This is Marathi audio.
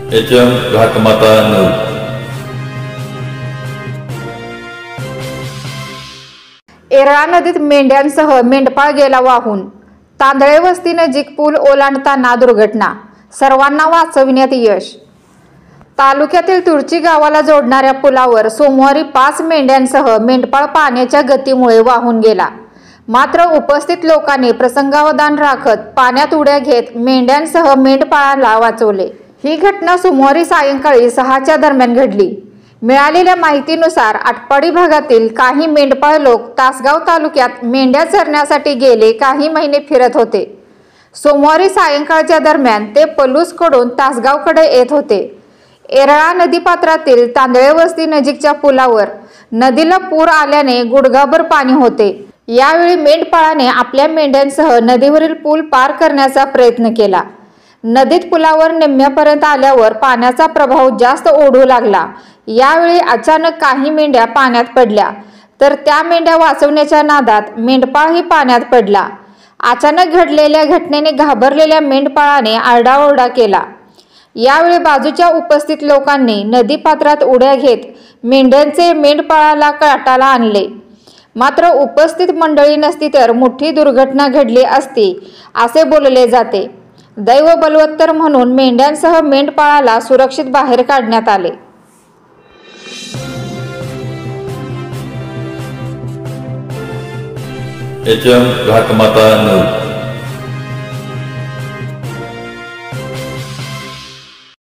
HM घाटमाता news. येरळा नदीत मेंढ्यांसह मेंढपाळ गेला वाहून। तांदळे वस्ती नजीक पूल ओलांडताना दुर्घटना, सर्वांना वाचविण्यात यश। तालुक्यातील तुर्ची गावाला जोडणाऱ्या पुलावर सोमवारी 5 मेंढ्यांसह मेंढपाळ पाण्याच्या गतीमुळे वाहून गेला। मात्र उपस्थित लोकांनी प्रसंगावधान राखत पाण्यात उड्या घेत मेंढ्यांसह मेंढपाळाला वाचवले। ही घटना सोमवारी सायंकाळी 6च्या दरम्यान घडली। मिळालेल्या माहितीनुसार आटपाडी भागातील काही मेंढपाळ लोक तासगाव तालुक्यात मेंढ्या चरण्यासाठी गेले काही महिने फिरत होते। सोमवारी सायंकाळच्या दरम्यान ते पलूसकडून तासगावकडे येत होते। येरळा नदीपात्रातील तांदळे वस्ती नजीकच्या पुलावर नदीला पूर आल्याने गुडघाभर पाणी होते। यावेळी मेंढपाळाने आपल्या मेंढ्यांसह नदीवरील पूल पार करण्याचा प्रयत्न केला। नदीत पुलावर निम्म्यापर्यंत आल्यावर पाण्याचा प्रभाव जास्त ओढू लागला। यावेळी अचानक काही मेंढ्या पाण्यात पडल्या, तर त्या मेंढ्या वाचवण्याच्या नादात मेंढपाळही पाण्यात पडला। अचानक घडलेल्या घटनेने घाबरलेल्या मेंढपाळाने आरडाओरडा केला। यावेळी बाजूच्या उपस्थित लोकांनी नदीपात्रात उड्या घेत मेंढ्यांचे मेंढपाळाला काठाला आणले। मात्र उपस्थित मंडळी नसती तर मोठी दुर्घटना घडली असती असे बोलले जाते। दैव बलवत्तर म्हणून मेंढ्यांसह मेंढपाळाला सुरक्षित बाहेर काढण्यात आले। HM घाटमाता news.